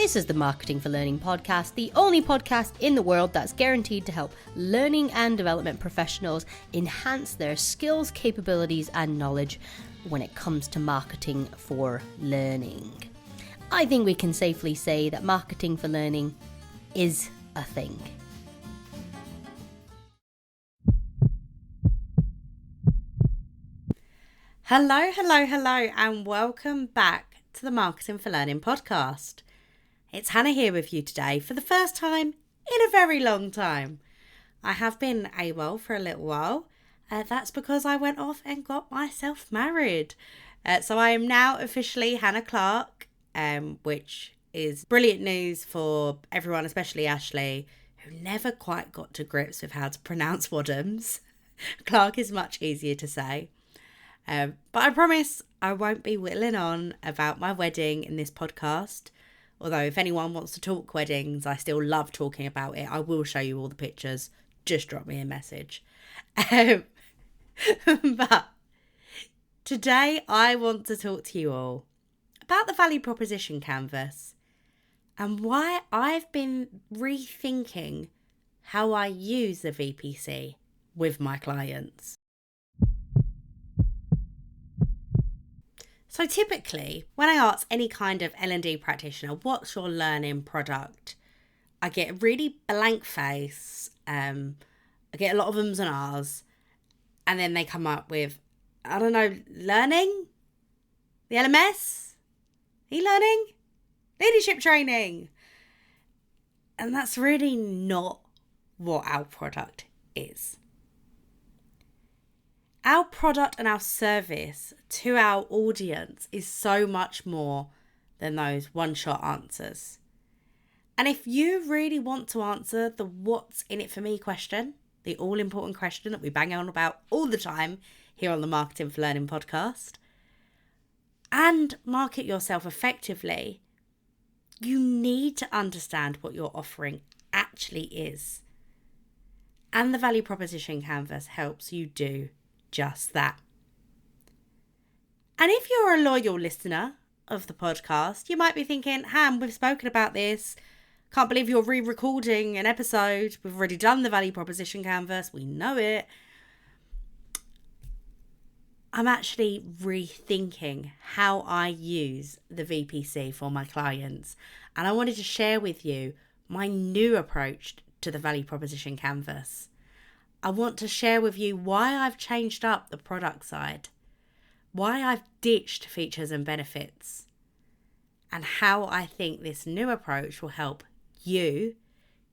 This is the Marketing for Learning podcast, the only podcast in the world that's guaranteed to help learning and development professionals enhance their skills, capabilities, and knowledge when it comes to marketing for learning. I think we can safely say that marketing for learning is a thing. Hello, and welcome back to the Marketing for Learning podcast. It's Hannah here with you today for the first time in a very long time. I have been AWOL for a little while. That's because I went off and got myself married. So I am now officially Hannah Clark, which is brilliant news for everyone, especially Ashley, who never quite got to grips with how to pronounce Wadhams. Clark is much easier to say. But I promise I won't be whittling on about my wedding in this podcast. Although if anyone wants to talk weddings, I still love talking about it. I will show you all the pictures. Just drop me a message. But today I want to talk to you all about the value proposition canvas and why I've been rethinking how I use the VPC with my clients. So typically, when I ask any kind of L&D practitioner, what's your learning product? I get a really blank face. I get a lot of ums and ahs. And then they come up with, I don't know, learning? The LMS? E-learning? Leadership training? And that's really not what our product is. Our product and our service to our audience is so much more than those one-shot answers. And if you really want to answer the what's in it for me question, the all-important question that we bang on about all the time here on the Marketing for Learning podcast, and market yourself effectively, you need to understand what your offering actually is. And the value proposition canvas helps you do just that. And if you're a loyal listener of the podcast, you might be thinking, Ham, we've spoken about this. Can't believe you're re-recording an episode. We've already done the value proposition canvas. We know it. I'm actually rethinking how I use the VPC for my clients. And I wanted to share with you my new approach to the value proposition canvas. I want to share with you why I've changed up the product side, why I've ditched features and benefits, and how I think this new approach will help you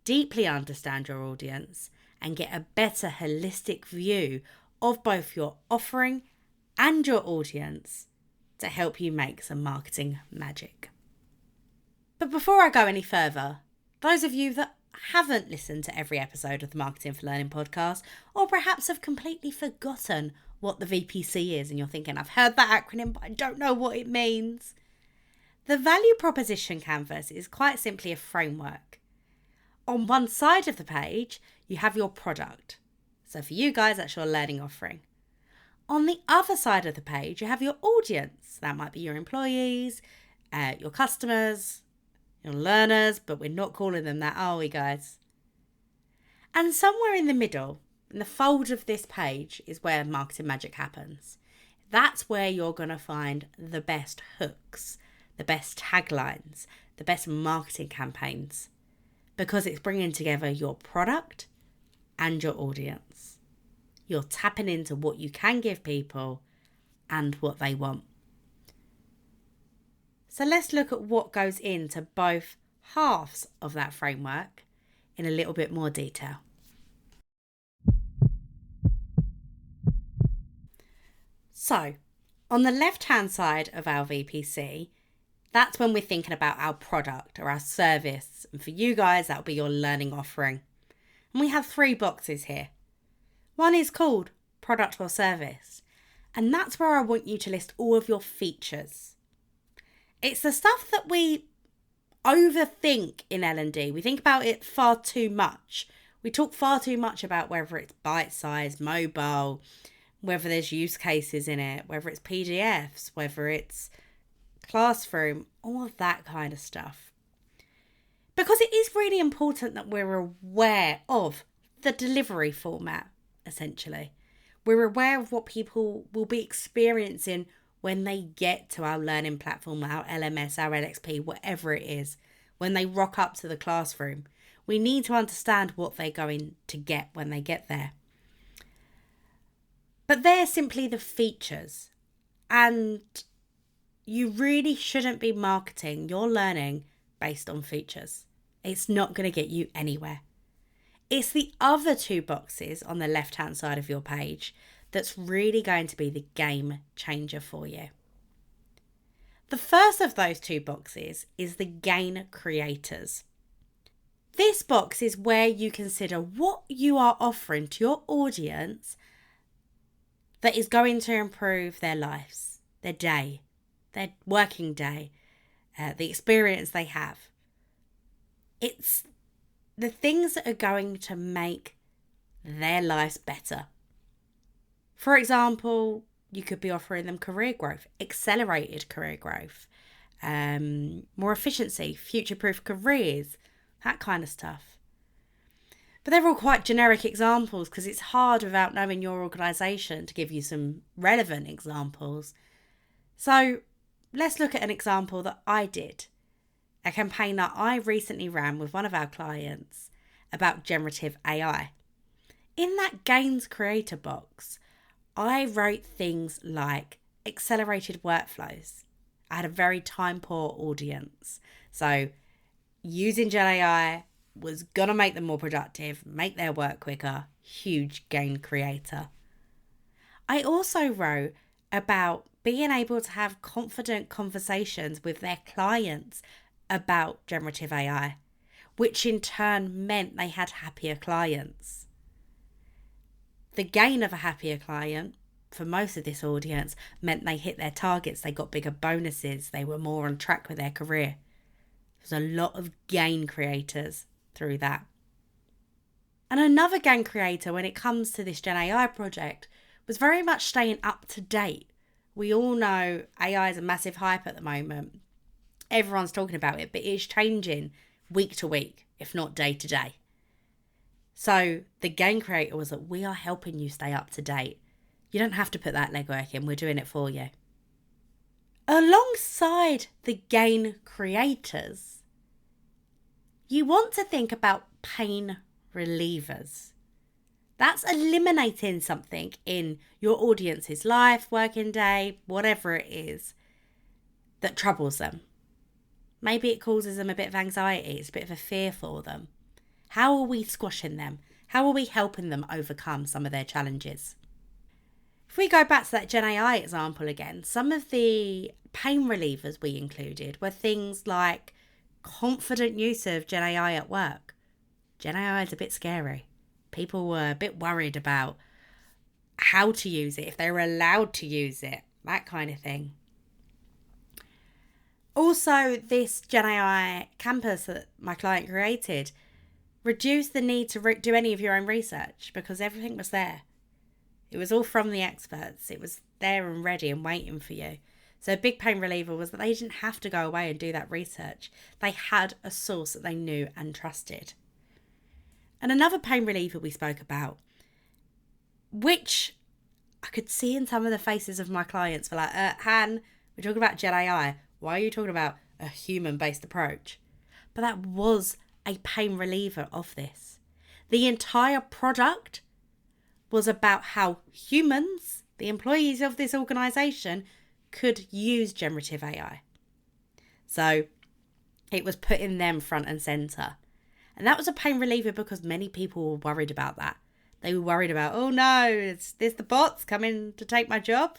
deeply understand your audience and get a better holistic view of both your offering and your audience to help you make some marketing magic. But before I go any further, those of you that haven't listened to every episode of the Marketing for Learning podcast, or perhaps have completely forgotten what the VPC is and you're thinking, I've heard that acronym, but I don't know what it means. The value proposition canvas is quite simply a framework. On one side of the page, you have your product. So for you guys, that's your learning offering. On the other side of the page, you have your audience. That might be your employees, your customers, your learners, but we're not calling them that, are we, guys? And somewhere in the middle, in the fold of this page, is where marketing magic happens. That's where you're going to find the best hooks, the best taglines, the best marketing campaigns, because it's bringing together your product and your audience. You're tapping into what you can give people and what they want. So let's look at what goes into both halves of that framework in a little bit more detail. So, on the left-hand side of our VPC, that's when we're thinking about our product or our service. And for you guys, that'll be your learning offering. And we have 3 boxes here. One is called product or service. And that's where I want you to list all of your features. It's the stuff that we overthink in L&D. We think about it far too much. We talk far too much about whether it's bite-sized, mobile, whether there's use cases in it, whether it's PDFs, whether it's classroom, all of that kind of stuff. Because it is really important that we're aware of the delivery format, essentially. We're aware of what people will be experiencing when they get to our learning platform, our LMS, our LXP, whatever it is, when they rock up to the classroom. We need to understand what they're going to get when they get there. But they're simply the features. And you really shouldn't be marketing your learning based on features. It's not going to get you anywhere. It's the other two boxes on the left-hand side of your page that's really going to be the game changer for you. The first of those two boxes is the gain creators. This box is where you consider what you are offering to your audience that is going to improve their lives, their day, their working day, the experience they have. It's the things that are going to make their lives better. For example, you could be offering them career growth, accelerated career growth, more efficiency, future-proof careers, that kind of stuff. But they're all quite generic examples because it's hard without knowing your organisation to give you some relevant examples. So let's look at an example that I did. A campaign that I recently ran with one of our clients about generative AI. In that gains creator box, I wrote things like accelerated workflows. I had a very time poor audience. So using Gen AI was going to make them more productive, make their work quicker. Huge gain creator. I also wrote about being able to have confident conversations with their clients about generative AI, which in turn meant they had happier clients. The gain of a happier client for most of this audience meant they hit their targets, they got bigger bonuses, they were more on track with their career. There's a lot of gain creators through that. And another gain creator when it comes to this Gen AI project was very much staying up to date. We all know AI is a massive hype at the moment. Everyone's talking about it, but it's changing week to week, if not day to day. So the gain creator was that we are helping you stay up to date. You don't have to put that legwork in. We're doing it for you. Alongside the gain creators, you want to think about pain relievers. That's eliminating something in your audience's life, working day, whatever it is, that troubles them. Maybe it causes them a bit of anxiety. It's a bit of a fear for them. How are we squashing them? How are we helping them overcome some of their challenges? If we go back to that Gen AI example again, some of the pain relievers we included were things like confident use of Gen AI at work. Gen AI is a bit scary. People were a bit worried about how to use it, if they were allowed to use it, that kind of thing. Also, this Gen AI campus that my client created reduced the need to do any of your own research because everything was there. It was all from the experts. It was there and ready and waiting for you. So a big pain reliever was that they didn't have to go away and do that research. They had a source that they knew and trusted. And another pain reliever we spoke about, which I could see in some of the faces of my clients, were like, Han, we're talking about Gen AI. Why are you talking about a human-based approach? But that was a pain reliever of this. The entire product was about how humans, the employees of this organisation, could use generative AI. So it was putting them front and centre. And that was a pain reliever because many people were worried about that. They were worried about, oh no, is this the bots coming to take my job?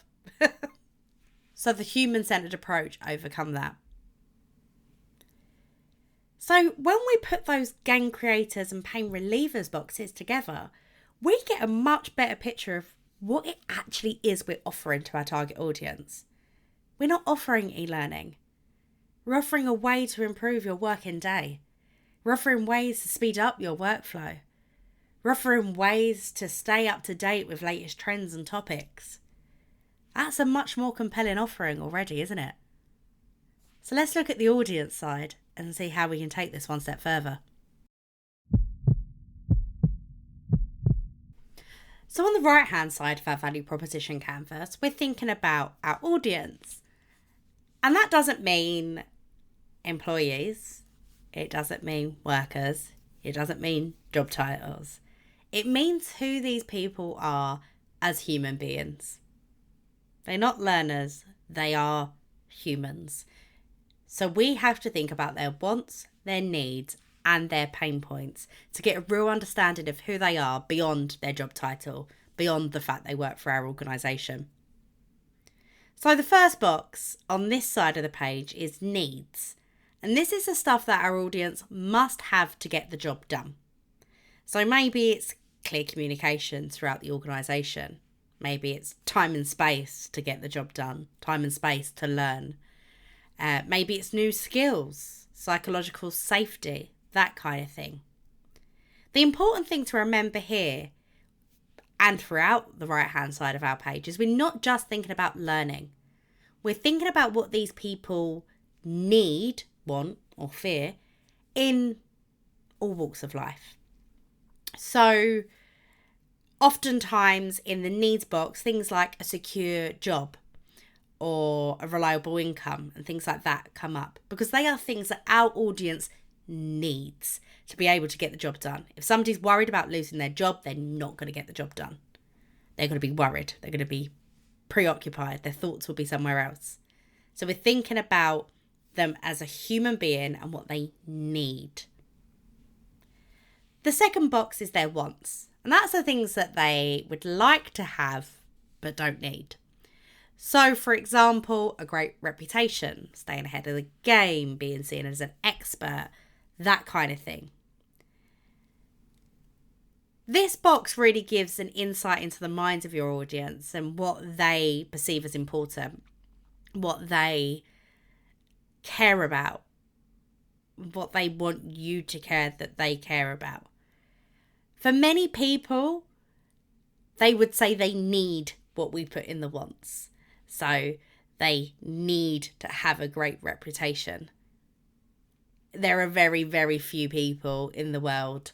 So the human-centred approach overcome that. So when we put those gain creators and pain relievers boxes together, we get a much better picture of what it actually is we're offering to our target audience. We're not offering e-learning. We're offering a way to improve your working day. We're offering ways to speed up your workflow. We're offering ways to stay up to date with latest trends and topics. That's a much more compelling offering already, isn't it? So let's look at the audience side and see how we can take this one step further. So on the right-hand side of our value proposition canvas, we're thinking about our audience. And that doesn't mean employees. It doesn't mean workers. It doesn't mean job titles. It means who these people are as human beings. They're not learners. They are humans. So we have to think about their wants, their needs, and their pain points to get a real understanding of who they are beyond their job title, beyond the fact they work for our organisation. So the first box on this side of the page is needs. And this is the stuff that our audience must have to get the job done. So maybe it's clear communication throughout the organisation. Maybe it's time and space to get the job done, time and space to learn. Maybe it's new skills, psychological safety, that kind of thing. The important thing to remember here and throughout the right-hand side of our page is we're not just thinking about learning. We're thinking about what these people need, want, or fear in all walks of life. So oftentimes in the needs box, things like a secure job or a reliable income and things like that come up because they are things that our audience needs to be able to get the job done. If somebody's worried about losing their job, they're not going to get the job done. They're going to be worried. They're going to be preoccupied. Their thoughts will be somewhere else. So we're thinking about them as a human being and what they need. The second box is their wants. And that's the things that they would like to have but don't need. So, for example, a great reputation, staying ahead of the game, being seen as an expert, that kind of thing. This box really gives an insight into the minds of your audience and what they perceive as important, what they care about, what they want you to care that they care about. For many people, they would say they need what we put in the wants. So they need to have a great reputation. There are very, very few people in the world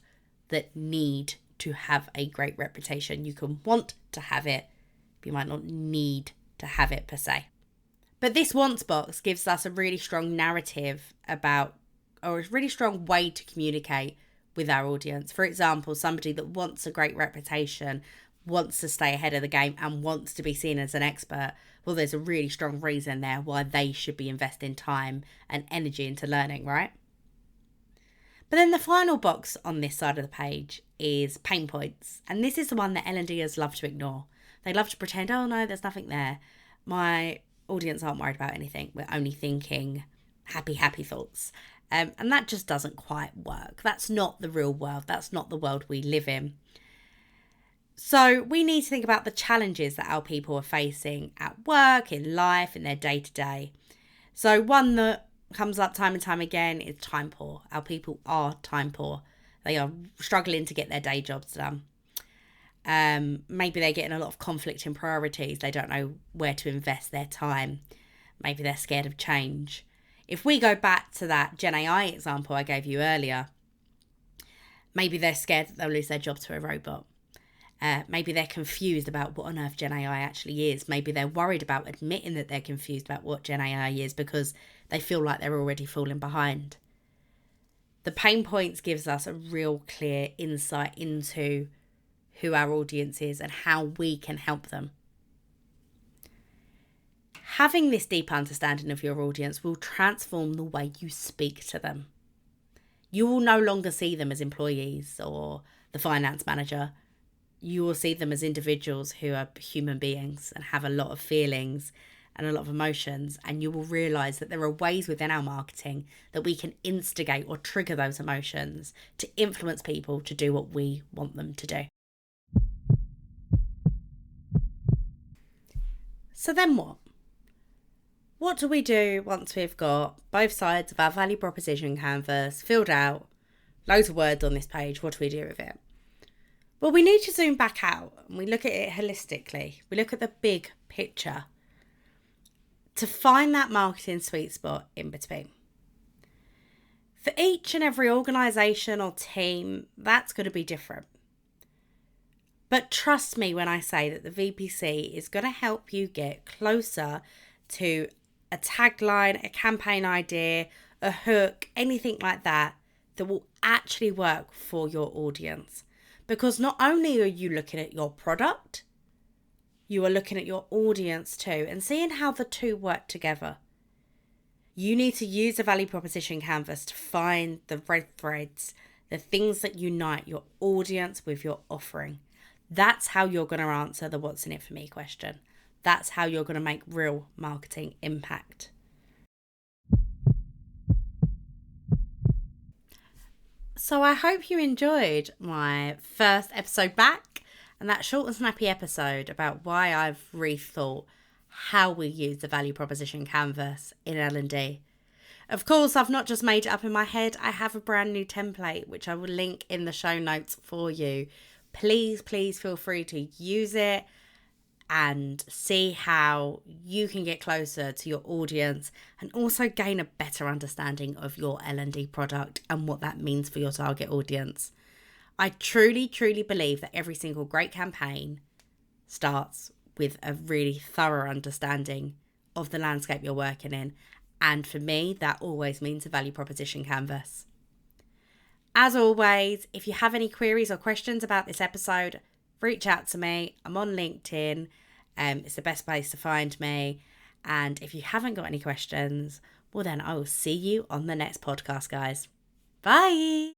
that need to have a great reputation. You can want to have it, but you might not need to have it per se. But this wants box gives us a really strong narrative about, or a really strong way to communicate with our audience. For example, somebody that wants a great reputation, wants to stay ahead of the game and wants to be seen as an expert, well, there's a really strong reason there why they should be investing time and energy into learning, right? But then the final box on this side of the page is pain points. And this is the one that L&Ders love to ignore. They love to pretend, oh no, there's nothing there. My audience aren't worried about anything. We're only thinking happy thoughts. And that just doesn't quite work. That's not the real world. That's not the world we live in. So we need to think about the challenges that our people are facing at work, in life, in their day-to-day. So one that comes up time and time again is time poor. Our people are time poor. They are struggling to get their day jobs done. Maybe they're getting a lot of conflict in priorities. They don't know where to invest their time. Maybe they're scared of change. If we go back to that Gen AI example I gave you earlier, maybe they're scared that they'll lose their job to a robot. Maybe they're confused about what on earth Gen AI actually is. Maybe they're worried about admitting that they're confused about what Gen AI is because they feel like they're already falling behind. The pain points gives us a real clear insight into who our audience is and how we can help them. Having this deep understanding of your audience will transform the way you speak to them. You will no longer see them as employees or the finance manager. You will see them as individuals who are human beings and have a lot of feelings and a lot of emotions. And you will realise that there are ways within our marketing that we can instigate or trigger those emotions to influence people to do what we want them to do. So then what? What do we do once we've got both sides of our value proposition canvas filled out, loads of words on this page? What do we do with it? Well, we need to zoom back out and we look at it holistically. We look at the big picture to find that marketing sweet spot in between. For each and every organisation or team, that's going to be different. But trust me when I say that the VPC is going to help you get closer to a tagline, a campaign idea, a hook, anything like that will actually work for your audience. Because not only are you looking at your product, you are looking at your audience too and seeing how the two work together. You need to use a value proposition canvas to find the red threads, the things that unite your audience with your offering. That's how you're going to answer the what's in it for me question. That's how you're going to make real marketing impact. So I hope you enjoyed my first episode back and that short and snappy episode about why I've rethought how we use the value proposition canvas in L&D. Of course, I've not just made it up in my head. I have a brand new template, which I will link in the show notes for you. Please feel free to use it and see how you can get closer to your audience and also gain a better understanding of your L&D product and what that means for your target audience. I truly believe that every single great campaign starts with a really thorough understanding of the landscape you're working in. And for me, that always means a value proposition canvas. As always, if you have any queries or questions about this episode, reach out to me. I'm on LinkedIn. It's the best place to find me. And if you haven't got any questions, well then I will see you on the next podcast, guys. Bye.